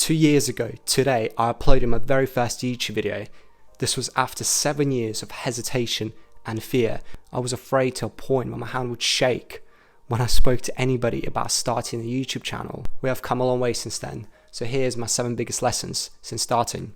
2 years ago today, I uploaded my very first YouTube video. This was after 7 years of hesitation and fear. I was afraid to a point where my hand would shake when I spoke to anybody about starting a YouTube channel. We have come a long way since then. So here's my 7 biggest lessons since starting.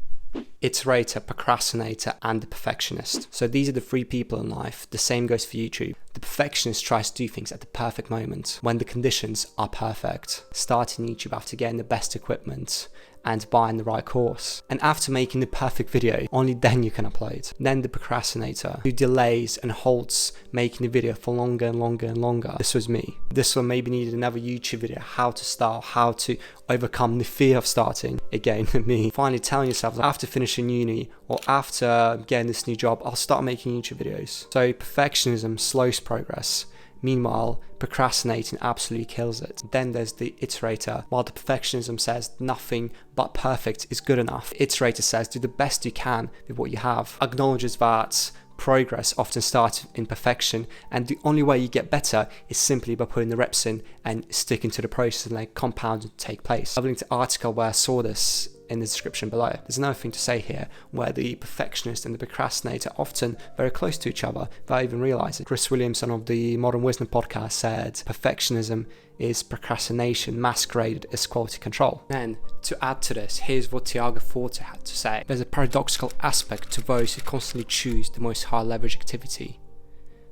Iterator, procrastinator, and the perfectionist. So these are the 3 people in life. The same goes for YouTube. The perfectionist tries to do things at the perfect moment, when the conditions are perfect. Starting YouTube after getting the best equipment and buying the right course. And after making the perfect video, only then you can upload. Then the procrastinator, who delays and halts making the video for longer and longer and longer. This was me. This one maybe needed another YouTube video, how to start, how to overcome the fear of starting. Again, me. Finally telling yourself, after finishing uni or after getting this new job, I'll start making YouTube videos. So perfectionism slows progress. Meanwhile, procrastinating absolutely kills it. Then there's the iterator. While the perfectionism says nothing but perfect is good enough, the iterator says do the best you can with what you have. Acknowledges that progress often starts in perfection, and the only way you get better is simply by putting the reps in and sticking to the process and let compound take place. I've linked an article where I saw this in the description below. There's another thing to say here, where the perfectionist and the procrastinator are often very close to each other without even realizing. Chris Williamson of the Modern Wisdom podcast said, perfectionism is procrastination masqueraded as quality control. And to add to this, here's what Tiago Forte had to say. There's a paradoxical aspect to those who constantly choose the most high leverage activity.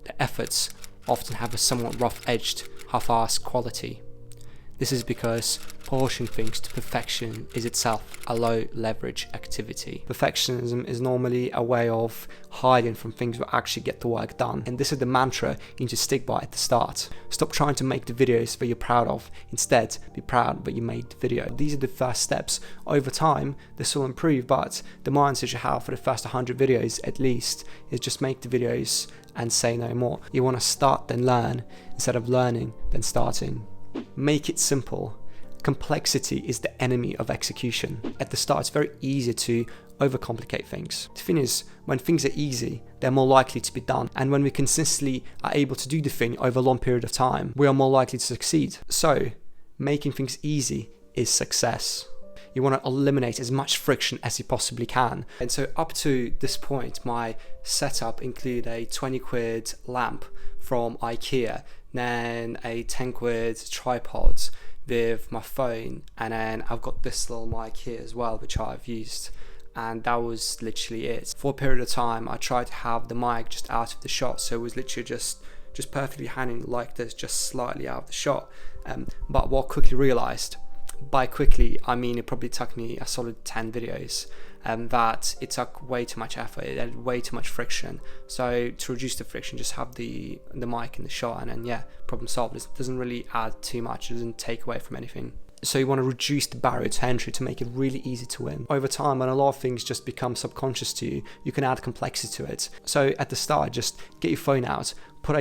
Their efforts often have a somewhat rough-edged, half-assed quality. This is because polishing things to perfection is itself a low leverage activity. Perfectionism is normally a way of hiding from things that actually get the work done. And this is the mantra you need to stick by at the start. Stop trying to make the videos that you're proud of. Instead, be proud that you made the video. These are the first steps. Over time, this will improve, but the mindset you have for the first 100 videos at least is just make the videos and say no more. You want to start then learn instead of learning then starting. Make it simple. Complexity is the enemy of execution. At the start, it's very easy to overcomplicate things. The thing is, when things are easy, they're more likely to be done. And when we consistently are able to do the thing over a long period of time, we are more likely to succeed. So, making things easy is success. You want to eliminate as much friction as you possibly can. And so up to this point, my setup included a 20 quid lamp from IKEA, then a 10 quid tripod with my phone, and then I've got this little mic here as well, which I've used. And that was literally it. For a period of time, I tried to have the mic just out of the shot, so it was literally just perfectly hanging like this, just slightly out of the shot. But what I quickly realized, by quickly I mean it probably took me a solid 10 videos, that it took way too much effort, it had way too much friction. So to reduce the friction, just have the mic in the shot, and then yeah, problem solved. It doesn't really add too much, it doesn't take away from anything. So you want to reduce the barrier to entry to make it really easy to win. Over time, when a lot of things just become subconscious to you, you can add complexity to it. So at the start, just get your phone out,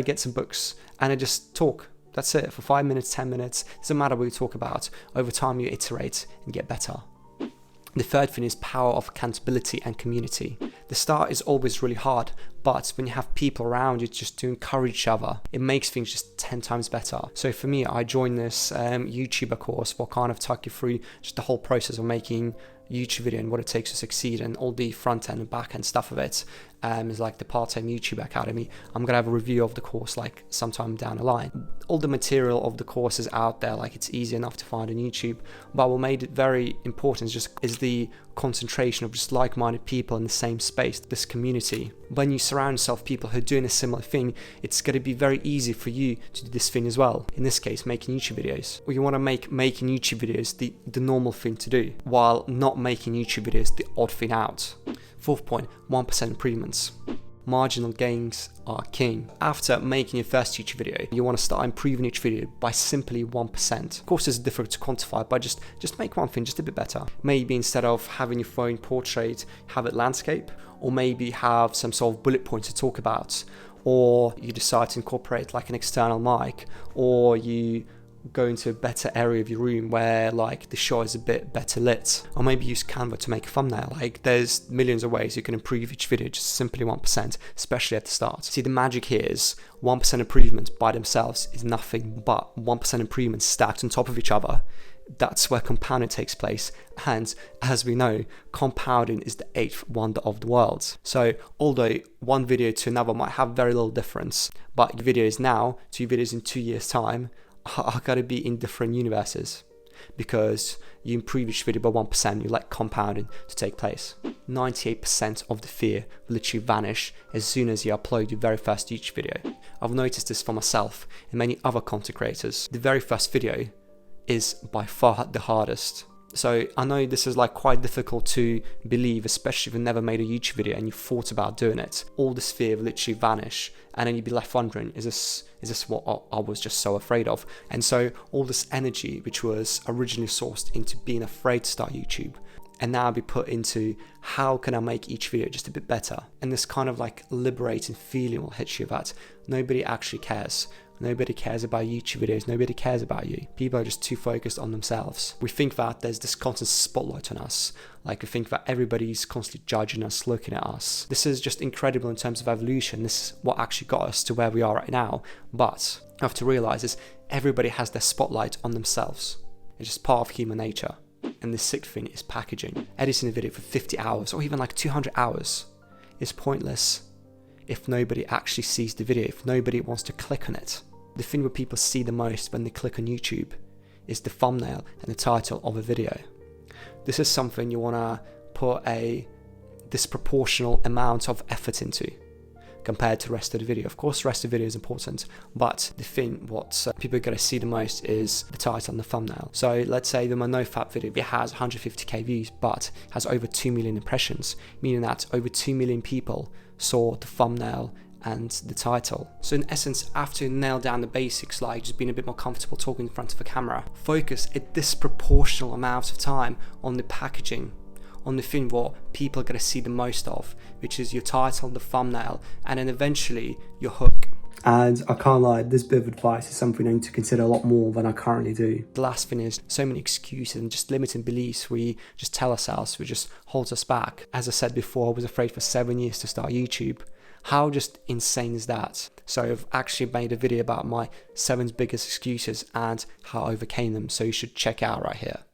get some books, and then just talk. That's it, for 5 minutes, 10 minutes, doesn't matter what you talk about. Over time, you iterate and get better. The third thing is power of accountability and community. The start is always really hard, but when you have people around you just to encourage each other, it makes things just 10 times better. So for me, I joined this YouTuber course for kind of talk you through just the whole process of making YouTube video and what it takes to succeed, and all the front end and back end stuff of it. Is like the part-time YouTube Academy. I'm gonna have a review of the course like sometime down the line. All the material of the course is out there, like it's easy enough to find on YouTube, but what made it very important is the concentration of just like-minded people in the same space, this community. When you surround yourself with people who are doing a similar thing, it's going to be very easy for you to do this thing as well. In this case, making YouTube videos. Or you want to make making YouTube videos the normal thing to do, while not making YouTube videos the odd thing out. Fourth point, 1% improvements. Marginal gains are king. After making your first YouTube video, you want to start improving each video by simply 1%. Of course, it's difficult to quantify, but just make one thing just a bit better. Maybe instead of having your phone portrait, have it landscape, or maybe have some sort of bullet points to talk about, or you decide to incorporate like an external mic, or you go into a better area of your room where like the shot is a bit better lit, or maybe use Canva to make a thumbnail. Like there's millions of ways you can improve each video, just simply 1%, especially at the start. See, the magic here is 1% improvement by themselves is nothing, but 1% improvement stacked on top of each other That's where compounding takes place. And as we know, compounding is the eighth wonder of the world. So although one video to another might have very little difference, but your videos now to your videos in 2 years' time are going to be in different universes, because you improve each video by 1%, you let compounding to take place. 98% of the fear will literally vanish as soon as you upload your very first YouTube video. I've noticed this for myself and many other content creators. The very first video is by far the hardest. So I know this is like quite difficult to believe, especially if you've never made a YouTube video and you thought about doing it. All this fear will literally vanish, and then you'd be left wondering, is this what I was just so afraid of? And so all this energy, which was originally sourced into being afraid to start YouTube, and now be put into how can I make each video just a bit better? And this kind of like liberating feeling will hit you that nobody actually cares. Nobody cares about YouTube videos, nobody cares about you. People are just too focused on themselves. We think that there's this constant spotlight on us. Like we think that everybody's constantly judging us, looking at us. This is just incredible in terms of evolution. This is what actually got us to where we are right now. But I have to realize is everybody has their spotlight on themselves. It's just part of human nature. And the sixth thing is packaging. Editing a video for 50 hours or even like 200 hours is pointless if nobody actually sees the video, if nobody wants to click on it. The thing where people see the most when they click on YouTube is the thumbnail and the title of a video. This is something you want to put a disproportional amount of effort into compared to the rest of the video. Of course, the rest of the video is important, but the thing what people are going to see the most is the title and the thumbnail. So let's say the no-fap video, it has 150k views, but has over 2 million impressions, meaning that over 2 million people saw the thumbnail and the title. So in essence, after you nail down the basics, like just being a bit more comfortable talking in front of a camera, focus a disproportional amount of time on the packaging, on the thing what people are going to see the most of, which is your title, the thumbnail, and then eventually your hook. And I can't lie, this bit of advice is something I need to consider a lot more than I currently do. The last thing is so many excuses and just limiting beliefs we just tell ourselves, which just holds us back. As I said before, I was afraid for 7 years to start YouTube. How just insane is that? So I've actually made a video about my 7 biggest excuses and how I overcame them, so you should check out right here.